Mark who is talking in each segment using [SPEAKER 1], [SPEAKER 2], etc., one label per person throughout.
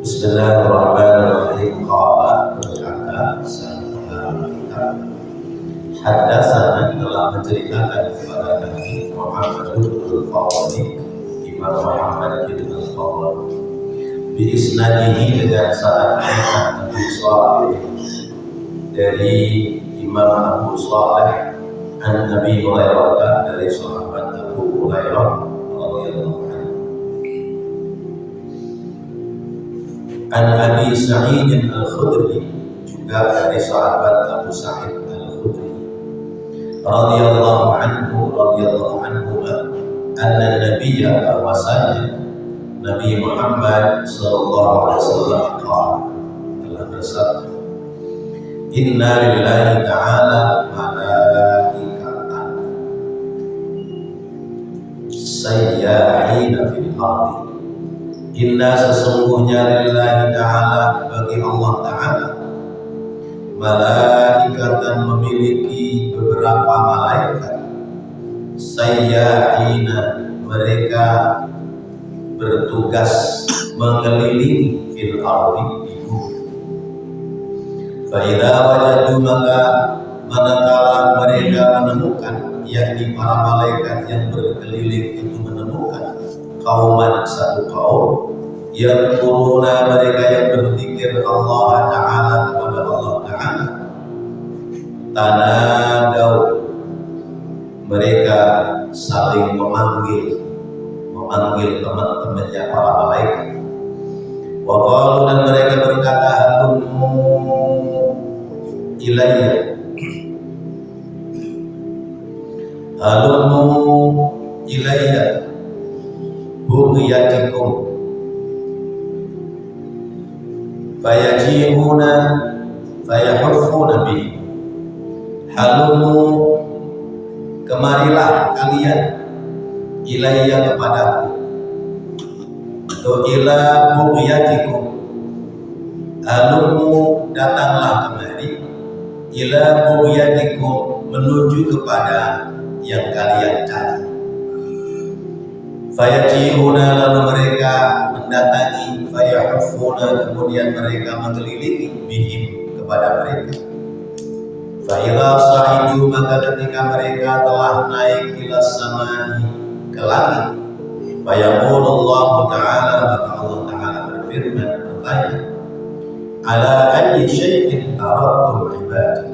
[SPEAKER 1] Bismillahirrahmanirrahim. Qala berkata dalam kitab Haddatsana telah menceritakan kepada kami Muhammad bin Al-Fadl, Imam Muhammad bin Al-Fadl bi isnadihi dengan sanadnya Abu Shalih dari Imam Abu Shalih an Abi Hurairah dari sahabat Abu Hurairah radhiyallahu anhu. An Abi Sa'id Al-Khudri juga dari sahabat Abu Sa'id Al-Khudri radhiyallahu anhu anna nabiyya bahwasanya Nabi Muhammad sallallahu alaihi wasallam telah bersabda, Inna lillahi ta'ala malaikatan sayyahina fil ardi. Inna sesungguhnya lillahi ta'ala bagi Allah ta'ala malaikatan memiliki beberapa malaikat sayyahina mereka bertugas mengelilingi fil ardi di bumi. Fa idza wajadu maka manakala mereka menemukan, yakni para malaikat yang berkeliling itu menemukan kauman satu kaum yang kuruna mereka yang berzikir Allah Ta'ala kepada Allah Ta'ala, tanadau mereka saling memanggil teman-temannya para malaikat. Wa qalu dan mereka berkata, halummu ilayya, halummu ilayya bughiyatikum fayajibuna fayahuffuna bihi. Halummu kemarilah kalian ilayya kepadaku, atau ila bughiyatikum, halummu datanglah kemari, ila bughiyatikum menuju kepada yang kalian cari. Fayajihuna lalu mereka mendatangi, fayahufuna kemudian mereka mengelilingi bihim kepada mereka. Fa'idha sa'idu maka ketika mereka telah naik ila samai ke langit, fayaqulullahu ta'ala maka Allah ta'ala berfirman bertanya, ala ayyi syai'in taraktum ibadi.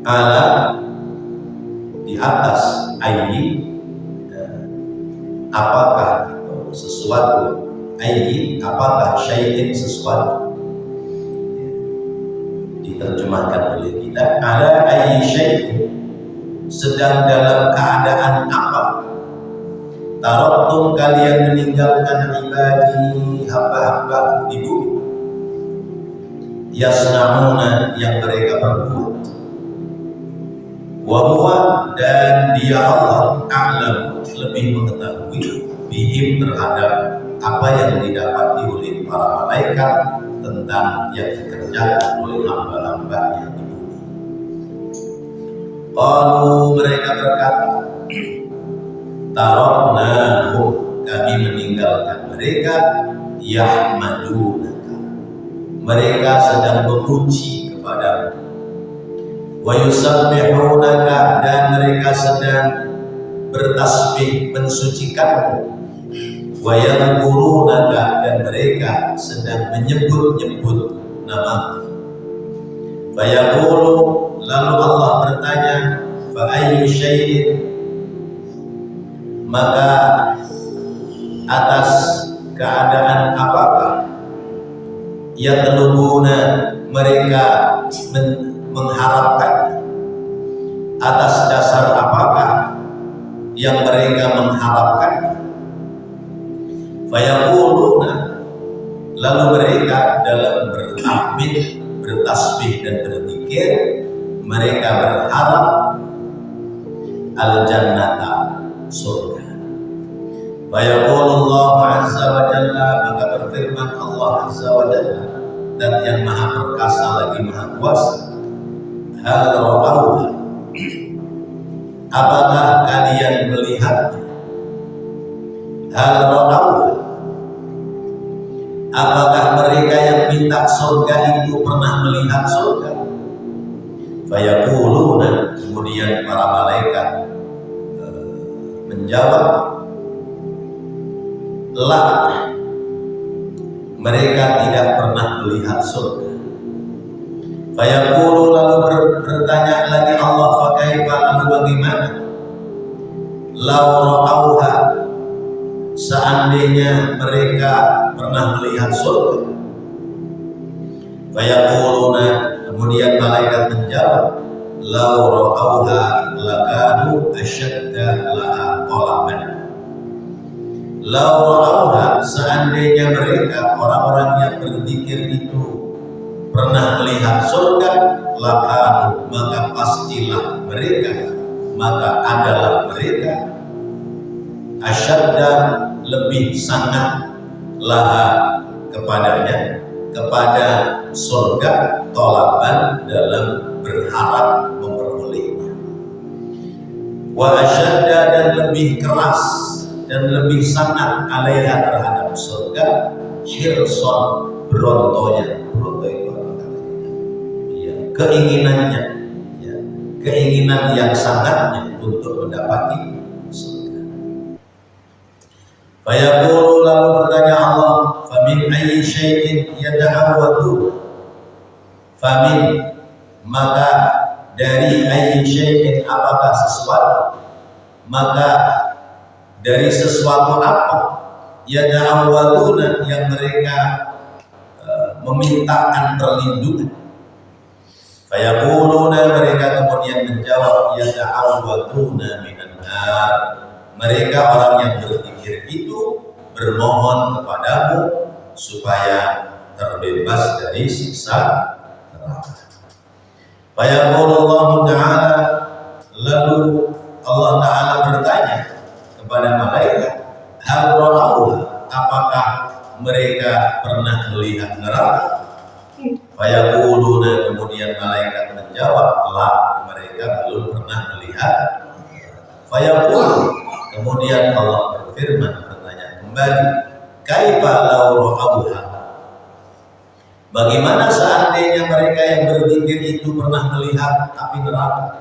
[SPEAKER 1] Ala di atas, ayyi apakah sesuatu, ayyi apakah, syai'in sesuatu, diterjemahkan oleh kita ala ayyi syai'in sedang dalam keadaan apa, taraktum kalian meninggalkan ibadi hamba-hambaku di bumi, yasna'una yang mereka berbuat, wa huwa dan dia Allah a'lam lebih mengetahui bihim terhadap apa yang didapati oleh para malaikat tentang yang dikerjakan oleh hamba-hambanya di bumi. Qalu mereka berkata, taraknahum kami meninggalkan mereka, yahmadunaka mereka sedang memuji kepadamu, wa yusabbihunaka dan mereka sedang bertasbih mensucikanmu, wa yadhkurunaka dan mereka sedang menyebut-nyebut namamu. Fa yaqulu lalu Allah bertanya, fa ayyu syai'in maka atas keadaan apakah, yatlubuna mereka mengharapkan, atas dasar apakah yang mereka mengharapkan. Fayaquluna lalu mereka dalam bertahmid, bertasbih dan berzikir mereka berharap al-jannata surga. Fayaqulullahu azza wa jalla maka berfirman Allah azza wa jalla dan yang maha perkasa lagi maha kuasa, hal ra'auha apakah kalian melihatnya, hal ra'auha apakah mereka yang minta surga itu pernah melihat surga? Fayaquluna, kemudian para malaikat menjawab, la, mereka tidak pernah melihat surga. Fayaqulu, lalu bertanya lagi Allah, fakaifa, lalu bagaimana? Law ra'auha, seandainya mereka pernah melihat surga. Fayaquluna, kemudian malaikat menjawab, law ra'auha lakanu asyadda laha qalaban. Law ra'auha, seandainya mereka orang-orang yang berzikir itu pernah melihat surga, lakanu, maka pastilah mereka, maka adalah mereka asyadda, lebih sangat, laha, kepadanya, kepada surga, tolaban, dalam berharap memperolehnya. Wa asyadda, dan lebih keras dan lebih sangat, alaiha, terhadap surga, hirson, berontonya. Beronto itu apa katanya? Ya, keinginannya, ya, keinginan yang sangatnya untuk mendapati surga. Fayaqulu, lalu bertanya Allah, famin ayyi syai'in yata'awwadu. Famin, maka dari ayyi syai'in, apakah sesuatu, maka dari sesuatu apa, yata'awwaduna, yang mereka memintakan perlindungan. Fayaquluna, mereka kemudian menjawab, yata'awwaduna minan nar, mereka orang yang berzikir itu bermohon kepadamu supaya terbebas dari siksa neraka. Fayaqulullahu ta'ala, lalu Allah Ta'ala bertanya kepada malaikat, hal ra'auha, apakah mereka pernah melihat neraka? Fayaquluna, kemudian malaikat menjawab, la, mereka belum pernah melihat. Fayaqulu, kemudian Allah berfirman, bertanya kembali, kaifa law ra'auha, bagaimana seandainya mereka yang berzikir itu pernah melihat api neraka?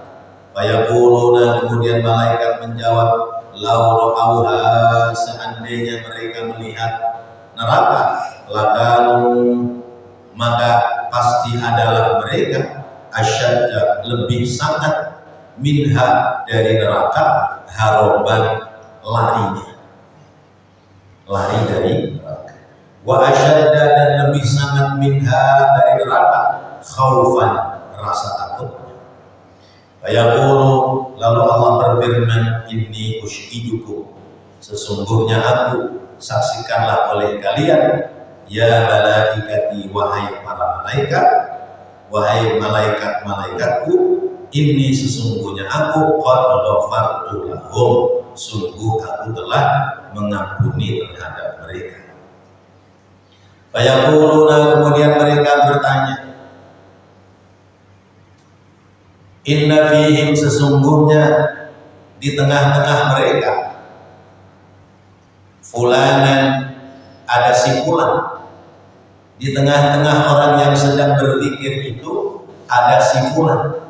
[SPEAKER 1] Fayaquluna, kemudian malaikat menjawab, law ra'auha, seandainya mereka melihat neraka, lakanu, maka pasti adalah mereka asyadda, lebih sangat, minha, dari neraka, haroban, larinya, lari dari neraka. Wa asyadda, dan lebih sangat, minha, dari neraka, khaufan, rasa takutnya. Fayaqulu, lalu Allah berfirman, inni ushidukum, sesungguhnya aku saksikanlah oleh kalian, ya malaikati, wahai para malaikat, wahai malaikat-malaikatku, ini sesungguhnya aku qad ghafartu lahum, sungguh aku telah mengampuni terhadap mereka. Fayaquluna, kemudian mereka bertanya, inna fihim, sesungguhnya di tengah-tengah mereka, fulanan, ada si fulan. Di tengah-tengah orang yang sedang berzikir itu ada si fulan,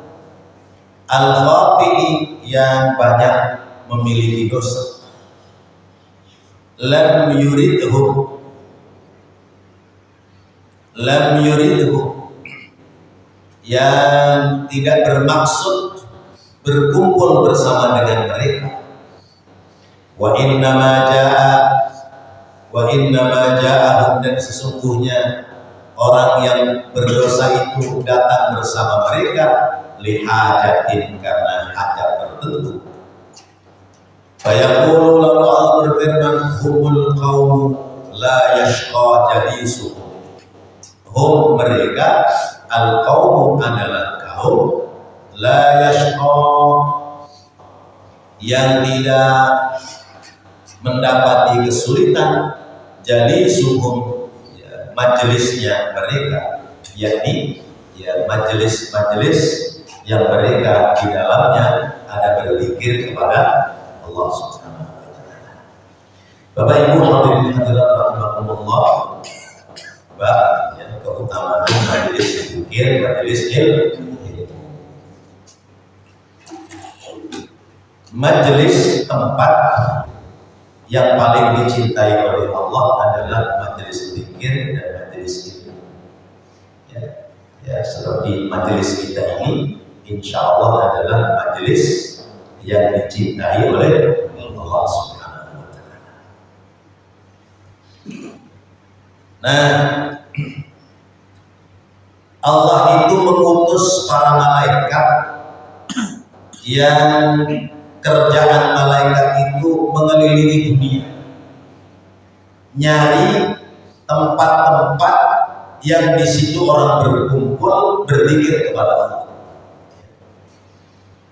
[SPEAKER 1] al-khati'i, yang banyak memiliki dosa, lam yuridhu, yang tidak bermaksud berkumpul bersama dengan mereka. Wa innama ja'ahum, dan sesungguhnya orang yang berdosa itu datang bersama mereka, lihajatin, karena hajat tertentu. Fayaqulu, lalu Allah berfirman, humul qaumu la yashqa jalisuhum. Hum, mereka, al qaumu, adalah kaum, la yashqa, yang tidak mendapati kesulitan, jalisuhum, ya, majelisnya mereka, yakni ya majelis-majelis yang mereka di dalamnya ada berzikir kepada Allah Subhanahu wa taala. Bapak Ibu hadirin hadirat rahimakumullah, coba ya, keutamaan majelis zikir, majelis ilmu. Majelis tempat yang paling dicintai oleh Allah adalah majelis zikir dan majelis ilmu. Ya, seperti majelis kita ini, insya Allah adalah majelis yang dicintai oleh Allah Subhanahu wa Ta'ala. Nah, Allah itu mengutus para malaikat yang kerjaan malaikat itu mengelilingi dunia, nyari tempat-tempat yang di situ orang berkumpul berzikir kepada Allah.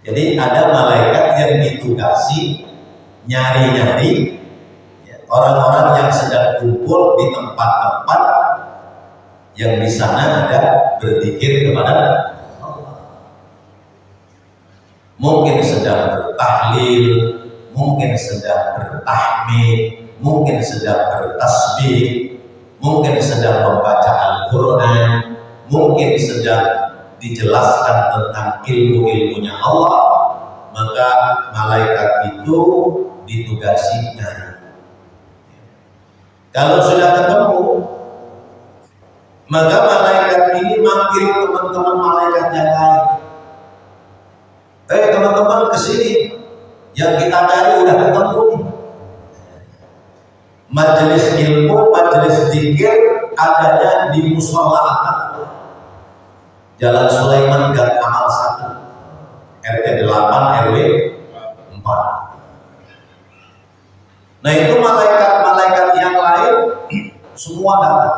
[SPEAKER 1] Jadi ada malaikat yang ditugasi nyari-nyari orang-orang yang sedang kumpul di tempat-tempat yang di sana ada berzikir kepada Allah. Mungkin sedang bertahlil, mungkin sedang bertahmid, mungkin sedang bertasbih, mungkin sedang membaca Al-Quran, mungkin sedang dijelaskan tentang ilmu-ilmunya Allah. Maka malaikat itu ditugasi nyari. Kalau sudah ketemu, maka malaikat ini manggil teman-teman malaikat yang lain. Teman-teman kesini, yang kita cari udah ketemu. Majelis ilmu, majelis zikir adanya di Mushola At-Taqwa, Jalan Sulaiman Gang Amal 1, RT 8 RW 4. Nah itu malaikat-malaikat yang lain semua datang,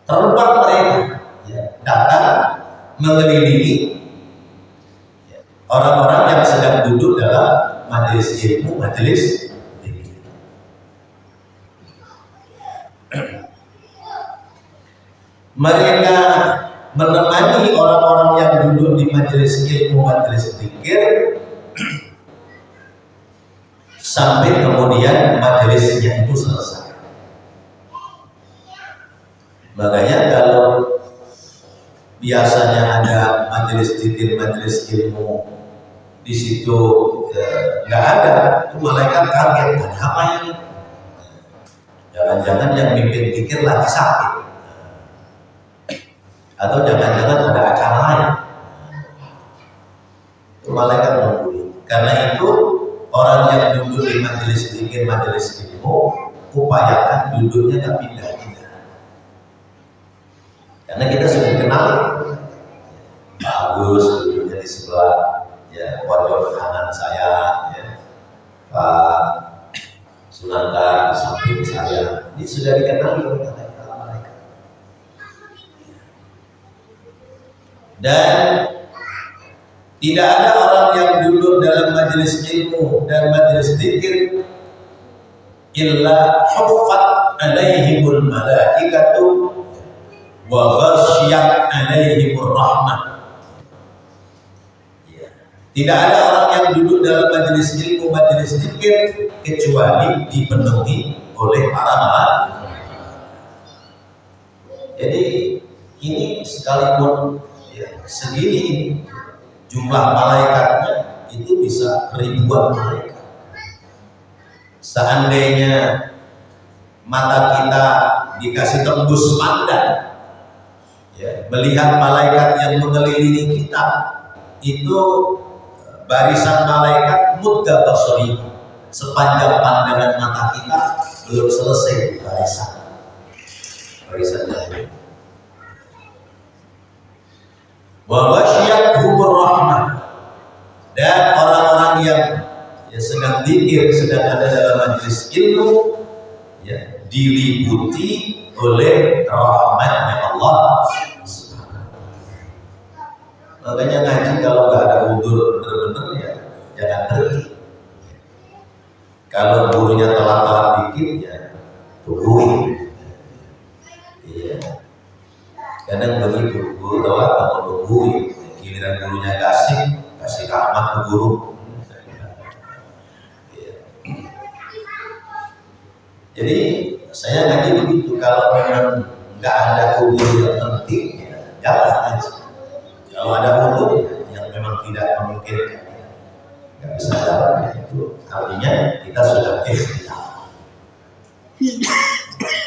[SPEAKER 1] terbang mereka datang mengelilingi orang-orang yang sedang duduk dalam majelis ilmu, majelis zikir. Mereka menemani orang-orang yang duduk di majelis ilmu, majelis zikir sampai kemudian majelisnya itu selesai. Makanya kalau biasanya ada majelis zikir, majelis ilmu, di situ nggak ada, itu malaikat kaget, ada apa ini? Jangan-jangan yang mimpin zikir lagi sakit, atau jangan-jangan ada acara lain. Itu malaikat nungguin. Karena itu orang yang duduk di majelis zikir, majelis ilmu, upayakan duduknya tak pindah-pindah. Karena kita sudah kenal, bagus duduknya di sebelah pojok kanan saya, Pak Sunanta di samping saya. Ini sudah dikenali oleh malaikat. Dan tidak ada orang yang duduk dalam majelis ilmu dan majelis zikir illa huffat alaihimul malaikatu wa ghasyiyat alaihimur rahmah. Tidak ada orang yang duduk dalam majelis ilmu, majelis zikir kecuali dipenuhi oleh para malaikat. Jadi ini sekalipun segini ini jumlah malaikatnya itu bisa ribuan malaikat. Seandainya mata kita dikasih tembus pandang, melihat malaikat yang mengelilingi kita, itu barisan malaikat mudda basari, sepanjang pandangan mata kita belum selesai barisannya. Wa ghasyiyatuhur rahmah, dan orang-orang yang sedang zikir, sedang ada dalam majelis ilmu, diliputi oleh rahmatnya Allah. Makanya ngaji kalau nggak ada udzur bener-bener jangan berhenti. Kalau gurunya telat-telat dikit tungguin. Kadang begitu, guru telat atau tungguin. Giliran gurunya kasih rahmat ke guru. Jadi saya ngaji begitu. kalau memang nggak ada umur yang penting, ya jalan aja. Kalau ada umur yang memang tidak memungkinkan, nggak bisa jalan, ya itu artinya kita sudah ikhtiar.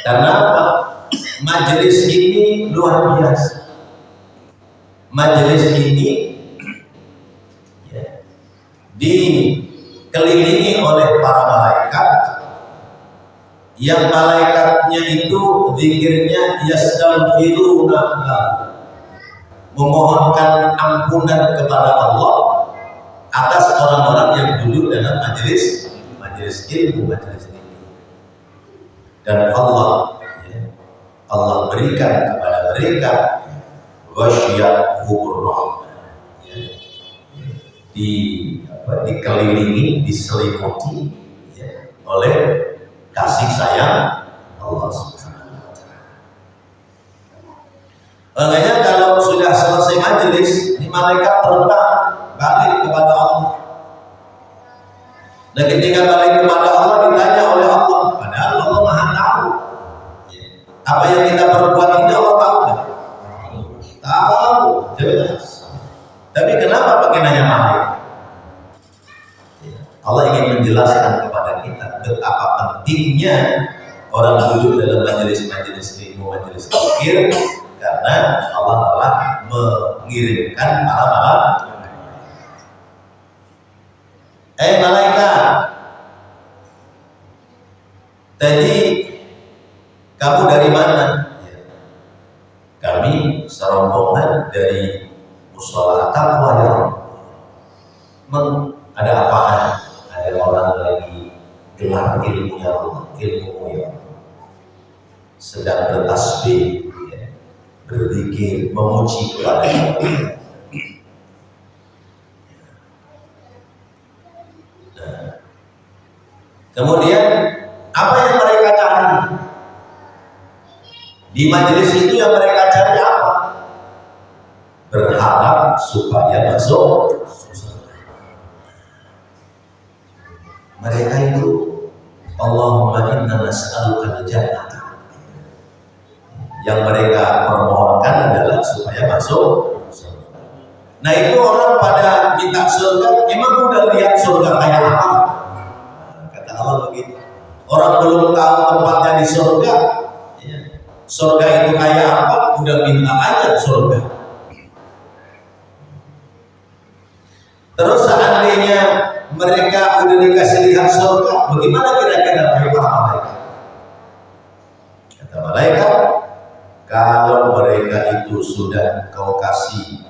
[SPEAKER 1] Karena apa? Majelis ini luar biasa. Majelis ini ya, dikelilingi oleh para malaikat, yang malaikatnya itu zikirnya yastaghfiruna, memohonkan ampunan kepada Allah atas orang-orang yang duduk dalam majelis ilmu, majelis ini. Dan Allah berikan kepada mereka ghasyiyatuhur rahmah, dikelilingi, diselimuti oleh kasih sayang Allah Subhanahu wa taala. Makanya kalau sudah selesai majelis, ini malaikat terbang balik kepada Allah. Dan ketika balik kepada Allah ditanya oleh Allah, padahal Allah Maha tahu. Apa yang kita perbuat ini Allah tahu kan? Tahu, jelas. Tapi kenapa pakai nanya malaikat? Allah ingin menjelaskan kepada kita betapa pentingnya orang duduk dalam majelis-majelis ilmu, majelis zikir, karena Allah telah mengirimkan para malaikat. Tadi kamu dari mana? Kami serombongan dari Mushola Taqwa ya. Ada apaan? Ada orang lagi gelar ilmunya Allah, ilmu ya, sedang bertasbih, berzikir, memuji kepada Allah. Nah, kemudian apa yang mereka cari di majelis itu? Yang mereka cari apa? Berharap supaya masuk. Mereka itu Allahumma inna nas'aluka al-jannah. Yang mereka permohonkan adalah supaya masuk. Nah itu orang pada minta surga, emang udah lihat surga kayak apa? Kata Allah begitu. Orang belum tahu tempatnya di surga, surga itu kayak apa? Udah minta aja surga. Terus seandainya mereka udah dikasih lihat surga, bagaimana kira-kira para malaikat? Kata malaikat, kalau mereka itu sudah kau kasih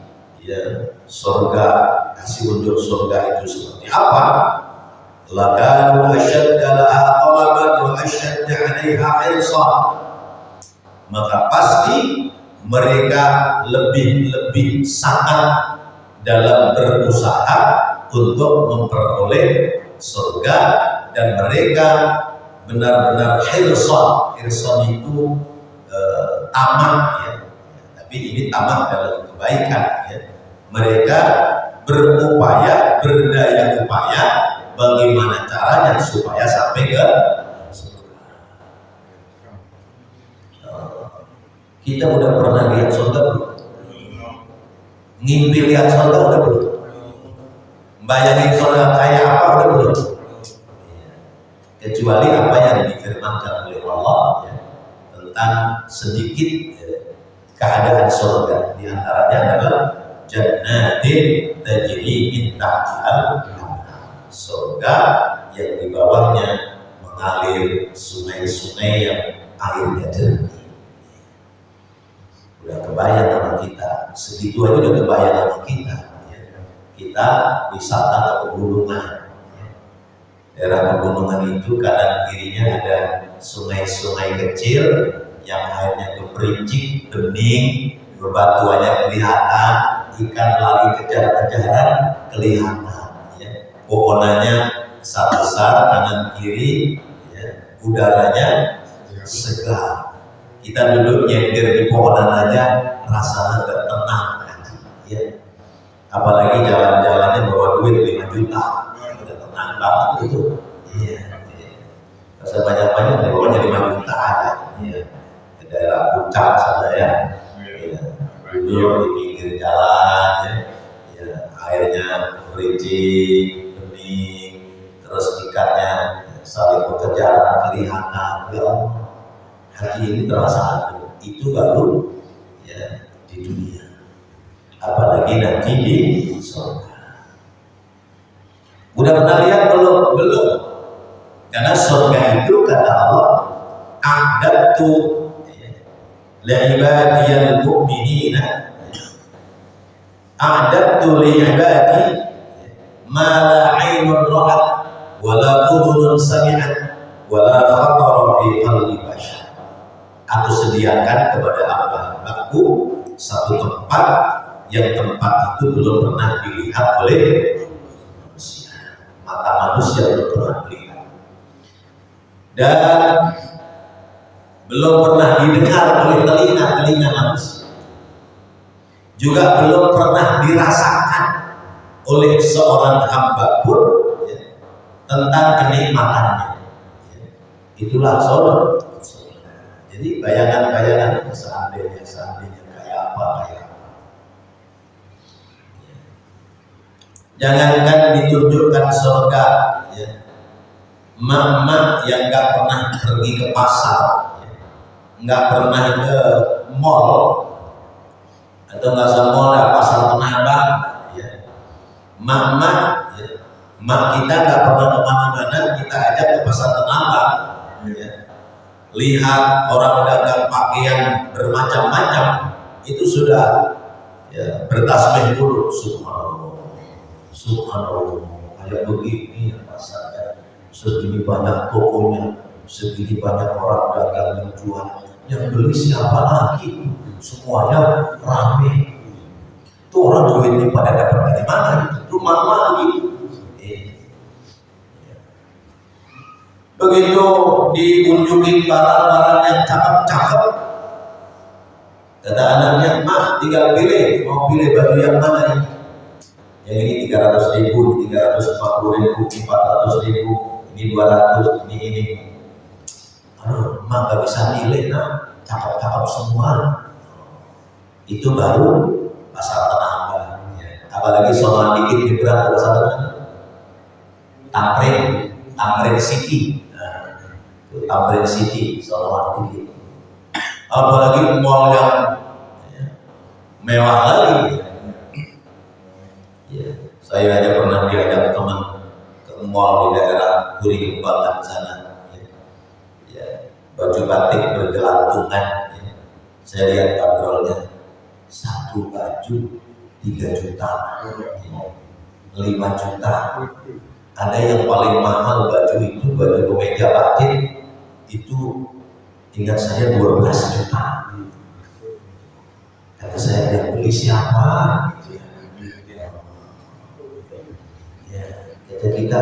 [SPEAKER 1] surga, kasih unjuk surga itu seperti apa? Lakanu asyadda laha talaban wa asyadda 'alaiha hirsan. Maka pasti mereka lebih sangat dalam berusaha untuk memperoleh surga, dan mereka benar-benar hirsan. Hirsan itu tamak ya. Tapi ini tamak dalam kebaikan ya. Mereka berupaya, berdaya upaya bagaimana caranya supaya sampai ke surga. Kita udah pernah lihat surga belum? Ngimpi lihat surga udah belum? Bayangin surga kayak apa udah belum? Kecuali apa yang difirmankan oleh Allah ya, tentang sedikit keadaan surga. Di antaranya adalah jannatin tajri min tahtiha, surga yang di bawahnya mengalir sungai-sungai yang airnya jernih. Udah kebayang sama kita, segitu aja udah kebayang sama kita. Kita wisata ke pegunungan. Daerah pegunungan itu kanan kirinya ada sungai-sungai kecil yang airnya keperincik, bening, bebatuannya kelihatan, ikan lari kejar-kejaran kelihatan. Pohonannya besar-besar kanan kiri, udaranya segar. Kita duduk nyender di pohonan aja rasanya tenang. Apalagi jalan-jalannya bawa duit 5 juta, udah tenang banget itu. Rasa banyak-banyak bawa 5 juta aja. puncak sana ya, duduk di pinggir jalan ya, airnya bericik, bening, terus ikannya saling bekerja kelihatan, haji ini terasa adem. Itu baru ya di dunia, apalagi nanti di surga. Udah pernah lihat belum? Belum. Karena surga itu kata Allah, a'dadtu li'ibadiyal mu'minina, a'dadtu li'ibadi ma la 'ainun ra'at wa la udhunun sami'at wa la khatara fi qalbi bashar. Aku sediakan kepada hamba-hambaku satu tempat yang tempat itu belum pernah dilihat oleh manusia, mata manusia belum pernah melihat, dan belum pernah didengar oleh telinga manusia, juga belum pernah dirasakan oleh seorang hamba pun ya, tentang kenikmatannya ya. Itulah surga. Jadi bayangan-bayangan seandainya kayak apa ya. Jangankan ditunjukkan surga ya, emak-emak yang nggak pernah pergi ke pasar ya, nggak pernah ke mall atau nggak semua ada pasar Tanah Abang ya, emak-emak ya, emak kita nggak pernah kemana-mana, kita ajak ke pasar Tanah Abang ya, lihat orang dagang pakaian bermacam-macam, itu sudah ya, bertasbih dulu, subhanallah, kayak begini ya pasarnya, segini banyak tokonya, segini banyak orang dagang yang jual, yang beli siapa lagi, semuanya rame. Itu orang duitnya pada dapat dari mana? Itu mama gitu. Begitu dikunjungi barang-barang yang cakep-cakep, kata anaknya, "Mah, tinggal pilih, mau pilih baju yang mana ini? Yang ini 300.000, 340.000, 400.000, ini 200, ini." Aduh, Mah gak bisa milih, nah, cakep-cakep semua. Itu baru pasar Tanah Abang. Ya. Apalagi soal dikit nyebrang ke pasar Tamrin City. Tamrin City, Solomon tinggi. Apalagi mall yang ya, mewah lagi. Ya, saya aja pernah diajak teman ke mall di daerah Puri Kembangan sana. Ya, baju batik bergelantungan. Ya. Saya lihat bandrolnya, satu baju 3 juta, 5 juta. Ada yang paling mahal baju itu, baju kemeja batik itu ingat saya 12 juta. Kata saya, yang beli siapa? Ya, kata kita,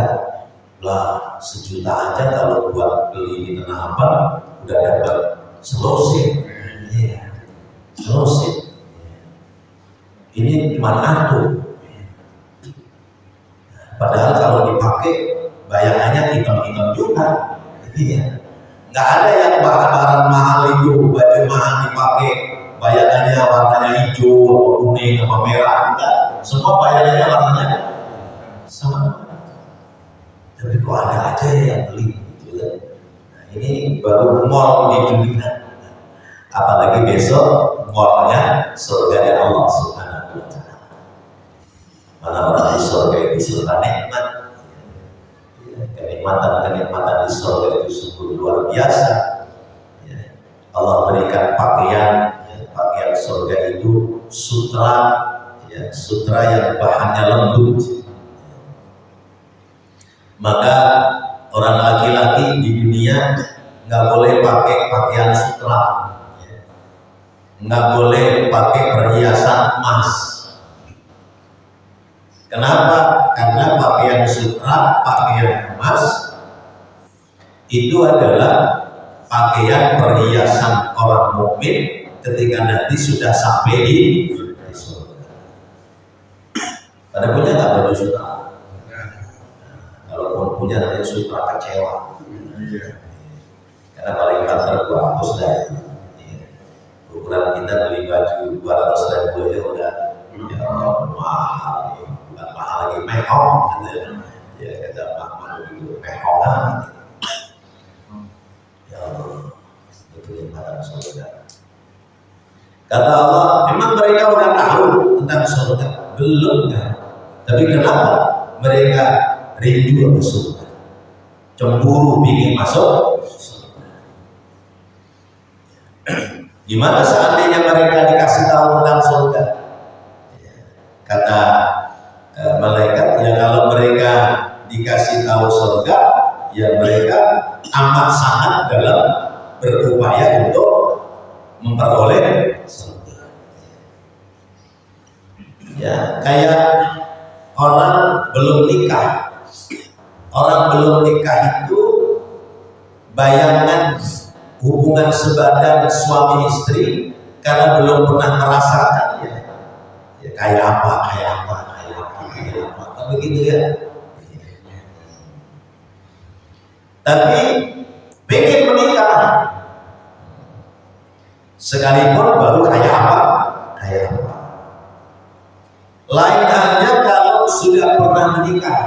[SPEAKER 1] lah 1 juta aja kalau buat beli di Tanah Abang udah dapat selosin. Ya, selosin. Ini cuma atuh. Padahal kalau dipakai bayangannya hitam-hitam juga. Iya. Nggak ada yang barang-barang mahal itu, baju mahal dipakai bayangannya warnanya hijau, kuning, sama merah. Enggak. Semua bayangannya warnanya sama. Tapi kok ada aja yang beli gitu ya. Nah, ini baru mall di dunia. Apalagi besok mallnya surga dari Allah Subhanahu wa Ta'ala. Mana orang di surga itu surga nikmat. Kenikmatan di surga itu sungguh luar biasa. Ya. Allah berikan pakaian, ya, pakaian surga itu sutra, ya, sutra yang bahannya lembut. Maka orang laki-laki di dunia nggak boleh pakai pakaian sutra, ya. Nggak boleh pakai perhiasan emas. Kenapa? Karena pakaian sutra, pakaian emas itu adalah pakaian perhiasan orang mukmin ketika nanti sudah sampai di surga. Pada punya nggak baju sutra? Kalau punya namanya sutra kecewa. Karena paling kantor gua hapus dah. Ukuran kita beli baju 200.000 aja udah ya mahal, bukan mahal lagi, mehong gitu. Ya kata Pak itu mehongan. Ya Allah, itu yang kata surga. Kata Allah, memang mereka udah tahu tentang surga? Belum kan? Tapi kenapa mereka rindu ke surga? Cemburu ingin masuk surga. Gimana seandainya mereka dikasih tahu tentang surga? Kata malaikat, ya kalau mereka dikasih tahu surga, ya mereka amat sangat dalam berupaya untuk memperoleh surga. Ya, kayak orang belum nikah. Orang belum nikah itu bayangan hubungan sebadan suami istri karena belum pernah merasakan ya kayak apa kan begitu ya. Tapi pengen menikah sekalipun baru kayak apa. Lain halnya kalau sudah pernah menikah,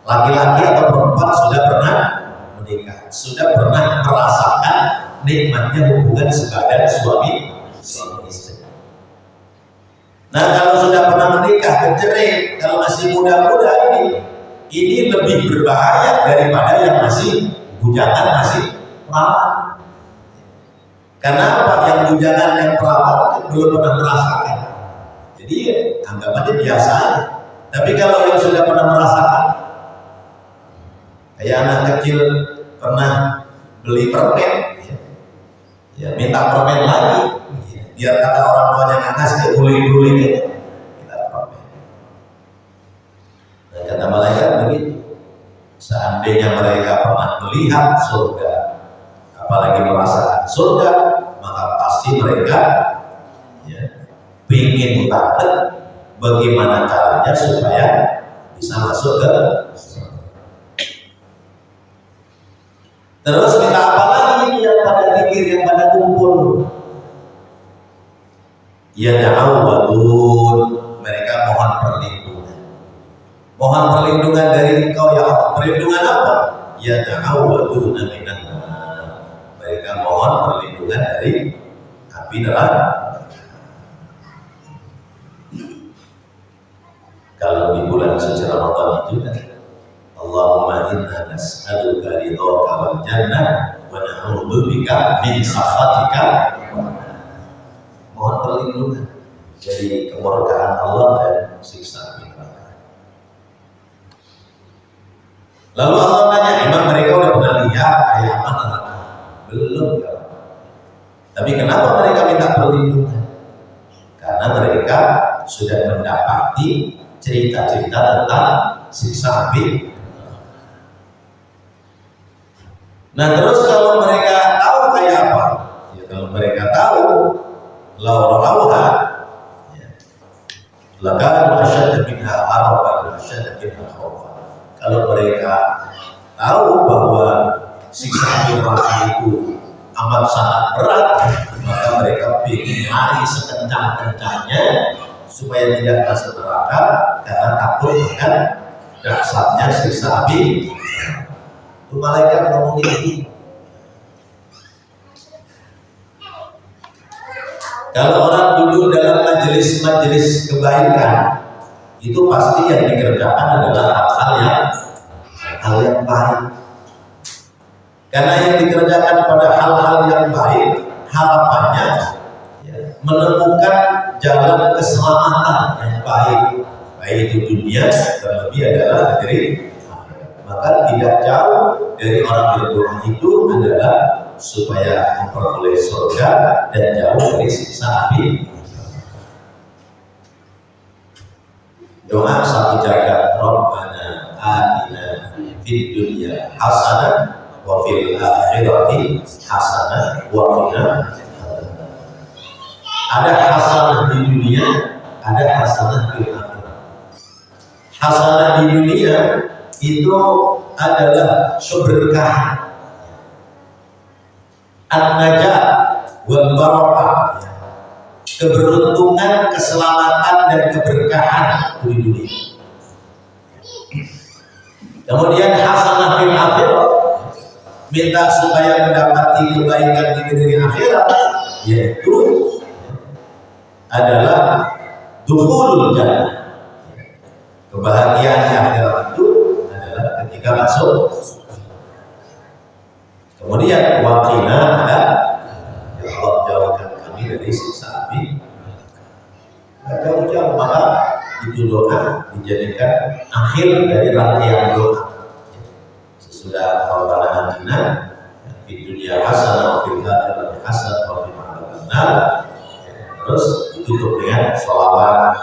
[SPEAKER 1] laki-laki atau perempuan sudah pernah menikah, sudah pernah merasakan nikmatnya hubungan sebadan suami istri. Nah kalau sudah pernah menikah, bercerai, kalau masih muda-muda ini lebih berbahaya daripada yang masih bujangan, masih perawan. Karena apa? Yang bujangan, yang perawan kan belum pernah merasakan. Jadi anggapannya biasa aja. Tapi kalau yang sudah pernah merasakan, kayak anak kecil pernah beli permen, ya minta permen lagi, biar kata orang tuanya nggak ngasih, dia guling-guling aja, minta permen. Dan kata malaikat begitu, seandainya mereka pernah melihat surga, apalagi merasakan surga, maka pasti mereka ingin banget bagaimana caranya supaya bisa masuk ke surga. Terus kita apa lagi yang pada pikir, yang pada kumpul? Ya ta'awwadun, mereka mohon perlindungan. Mohon perlindungan dari Engkau ya Allah. Perlindungan apa? Ya ta'awwadun minan nar. Mereka mohon perlindungan dari api neraka. Kalau di bulan suci Ramadan itu kan, Allahumma inna nas'aluka ridhaka wal jannah wa na'udzubika min sakhatika. Mohon perlindungan dari kemurkaan Allah dan siksa neraka. Lalu Allah tanya, emang mereka udah pernah lihat kayak apa neraka? Belum ya. Tapi kenapa mereka minta perlindungan? Karena mereka sudah mendapati cerita-cerita tentang siksa api. Nah terus kalau mereka tahu kayak apa? Ya, kalau mereka tahu lauha lakan asyadda minha araban asyadda minha khawfan. Kalau mereka tahu bahwa siksa api neraka itu amat sangat berat, maka mereka ingin lari sekencang-kencangnya supaya tidak masuk neraka karena takut dengan dahsyatnya siksa api. Itu malaikat ngomong ini. Kalau orang duduk dalam majelis kebaikan, itu pasti yang dikerjakan adalah hal yang baik. Karena yang dikerjakan pada hal-hal yang baik, harapannya menemukan jalan keselamatan yang baik itu dunia, terlebih adalah negeri. Maka tidak jauh dari orang berdoa itu adalah supaya memperoleh surga dan jauh dari siksa api. Doa satu jagat, Rabbana atina fid dunya hasanah wa fil akhirati hasanah wa qina. Ada hasanah di dunia, ada hasanah di akhirat. Hasanah di dunia itu adalah keberkahan, an-najat, wal barakah, keberuntungan, keselamatan dan keberkahan di dunia. Kemudian hasanah fil akhirah, minta supaya mendapati kebaikan di negeri akhirat, yaitu adalah dukhulul jannah. Kebahagiaan di akhirat itu adalah ketika masuk. Kemudian waqina ada, ya Allah jauhkan kami dari siksa api. Jauh-jauh, maka itu doa dijadikan akhir dari rangkaian doa. Sesudah Rabbana atina fid dunya hasanah wa fil akhirati hasanah wa qina adzabannar, terus ditutup dengan sholawat,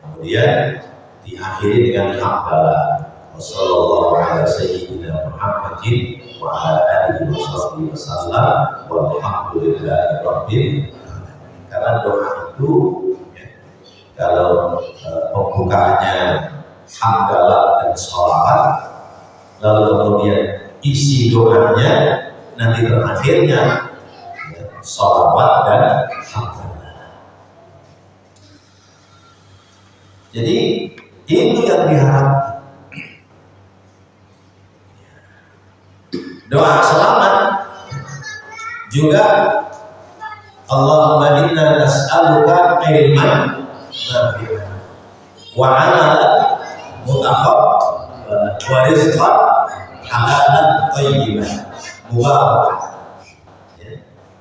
[SPEAKER 1] kemudian diakhiri dengan hamdalah. Wassallallahu ala sayyidina Muhammadin wa ala alihi wasallam walhamdulillahi rabbil alamin. Karena doa itu kalau pembukaannya hamdalah dan sholawat, lalu kemudian isi doanya nanti terakhirnya sholawat dan hamdalah. Jadi itu yang diharapkan. Doa selamat juga, Allahumma inna nas'aluka ilman nafi'an wa 'amalan mutaqabbalan wa rizqan halalan thayyiban mubarakan.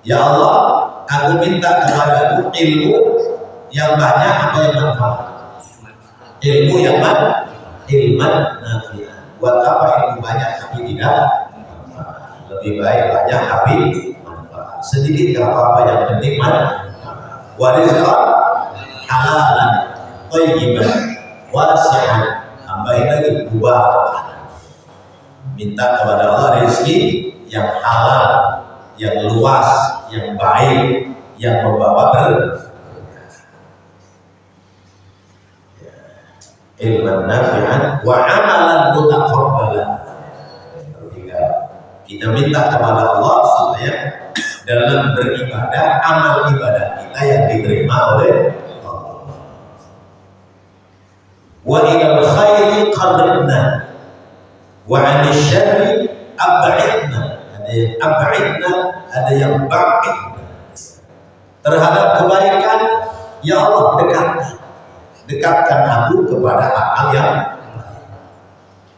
[SPEAKER 1] Ya Allah, aku minta kepadamu ilmu yang banyak atau yang manfaat. Ilmu yang banyak, ilman nafi'an. Buat apa ilmu banyak tapi tidak? Lebih baik banyak tapi manfaat. Sedikit gak apa-apa, yang penting manfaat. Wa rizqan halalan thayyiban wasi'an, tambahin lagi mubarakan. Minta kepada Allah rezeki yang halal, yang luas, yang baik, yang membawa berkah. Ilman nafi'an wa amalan mutaqabbalan. Kita minta kepada Allah supaya dalam beribadah, amal ibadah kita yang diterima oleh Allah. Wa ilal khairi qarribna wa 'anil syarri ab'idna. Ada yang ab'idna, ada yang ba'idna. Terhadap kebaikan, ya Allah dekatkan aku kepada hal yang baik.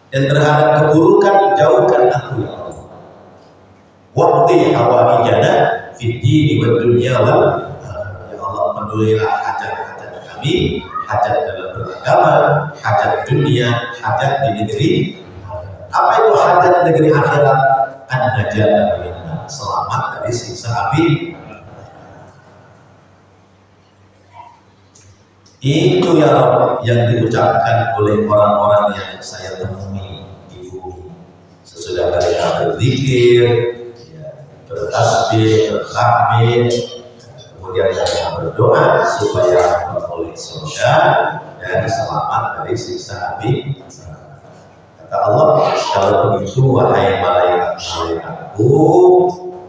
[SPEAKER 1] Dan terhadap keburukan, jauhkan aku ya Allah. Waqti hawaijana fid dini wad dunya wal akhirah. Ya Allah, penuhilah hajat-hajat kami, hajat dalam beragama, hajat dunia, hajat di negeri. Apa itu hajat negeri akhirat? An-najata minna, selamat dari siksa api. Itu ya Rabb yang diucapkan oleh orang-orang yang saya temui di bumi sesudah mereka berzikir, bertasbih, bertahmid, kemudian mereka berdoa supaya memperoleh surga dan selamat dari siksa api. Kata Allah, kalau begitu wahai malaikat-malaikatku,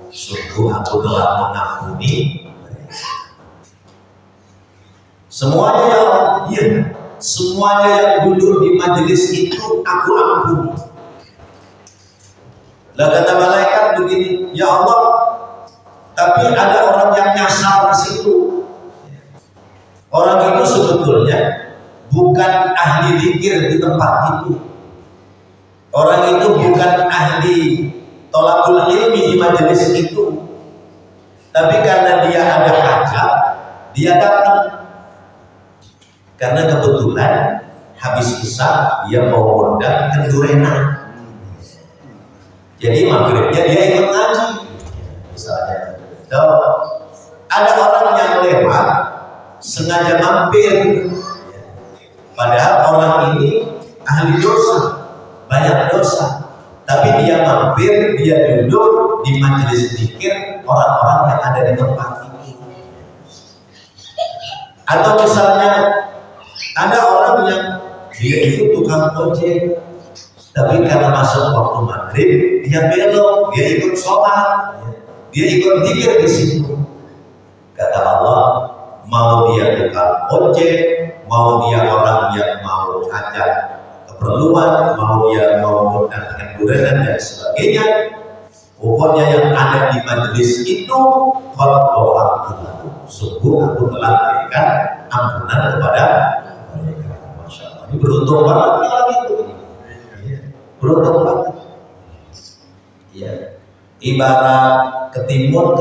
[SPEAKER 1] sungguh aku telah mengampuni mereka. Semuanya ya Allah, iya, semuanya yang duduk di majelis itu aku ampuni. Lah kata malaikat begini, ya Allah, tapi ada orang yang nyasar di situ. Orang itu sebetulnya bukan ahli zikir di tempat itu. Orang itu bukan ahli thalabul ilmi di majelis itu. Tapi karena dia ada hajat, dia datang. Karena kebetulan habis isya dia mau undang ke Durena. Jadi maghribnya dia ikut ngaji, misalnya. So, ada orang yang lewat sengaja mampir, padahal orang ini ahli dosa, banyak dosa, tapi dia mampir, dia duduk di majelis zikir orang-orang yang ada di tempat ini. Atau misalnya ada orang yang dia itu tukang ojek, tapi karena masuk waktu maghrib dia belok, dia ikut sholat. dia ikut zikir di situ. Kata Allah, mau dia tukang ojek, mau dia orang yang mau hajat keperluan, mau dia mau mendatangkan gorengan dan sebagainya, pokoknya yang ada di majelis itu sungguh aku telah berikan ampunan kepada mereka. Masya Allah, ini beruntung banget orang itu. Beruntung banget. Ya, ibarat ketimun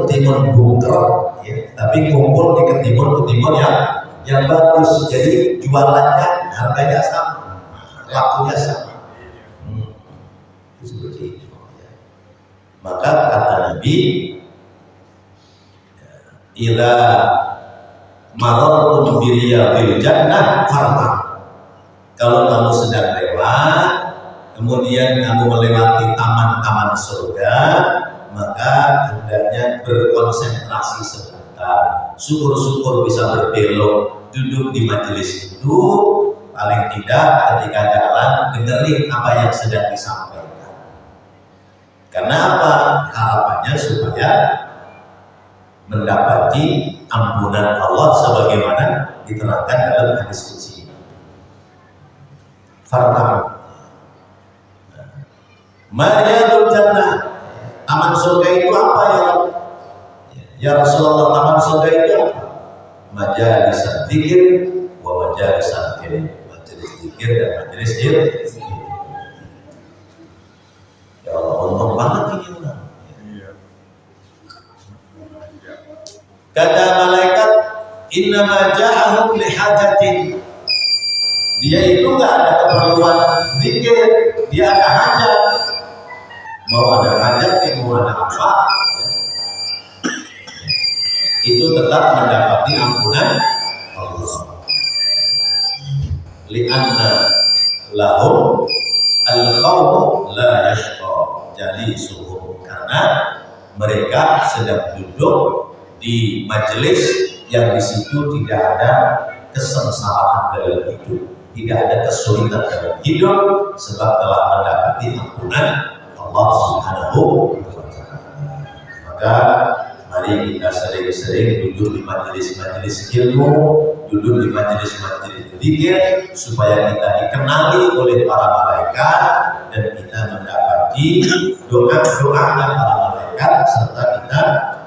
[SPEAKER 1] bunker, ya, tapi kumpul di ketimun yang bagus. Jadi jualannya harganya sama, lakunya sama. Seperti itu. Ya. Maka kata Nabi, ila marartum biriyadil jannah farta. Kalau kamu sedang lewat, kemudian kamu melewati taman-taman surga, maka hendaknya berkonsentrasi sebentar. Syukur-syukur bisa berbelok, duduk di majelis itu, paling tidak ketika jalan dengerin apa yang sedang disampaikan. Karena apa? Harapannya supaya mendapati ampunan Allah sebagaimana diterangkan dalam hadis qudsi. Farta. Mariyadul jannah, taman surga itu apa ya? Ya Rasulullah, taman surga itu apa? Majalis dzikir wa majalis dzikir, majelis dzikir dan majelis ilmu. Ya Allah, untung banget ini orang. Kata malaikat, innama ja'ahum lihajatin. Dia itu nggak ada keperluan zikir, dia ada hajat. Mau ada hajat, mau ada apa, ya. Itu tetap mendapati ampunan Allah. Li'anna lahum al-qawmu la yashqa jalisuhum, karena mereka sedang duduk di majelis yang di situ tidak ada kesengsaraan dalam hidup, tidak ada kesulitan dalam hidup, sebab telah mendapati ampunan Allah Subhanahu wa Ta'ala. Maka mari kita sering-sering duduk di majelis-majelis ilmu, duduk di majelis-majelis zikir, supaya kita dikenali oleh para malaikat dan kita mendapati doa-doa para malaikat, serta kita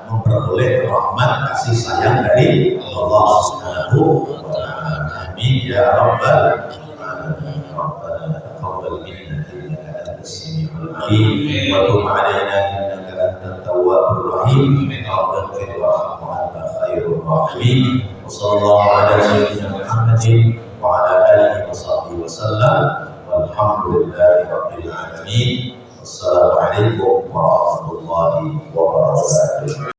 [SPEAKER 1] memperoleh rahmat kasih sayang dari Allah Subhanahu wa Ta'ala. Amin ya rabbal alamin. Rabbana taqabbal minna innaka antas samiul alim wa tub 'alaina innaka antat tawwabur rahim. Rabbana wa anta khairur rahimin. Wa sallallahu ala sayyidina Muhammadin wa ala alihi wa sahbihi wa sallam. Walhamdulillahi rabbil alamin. Wassalamu alaikum warahmatullahi wabarakatuh.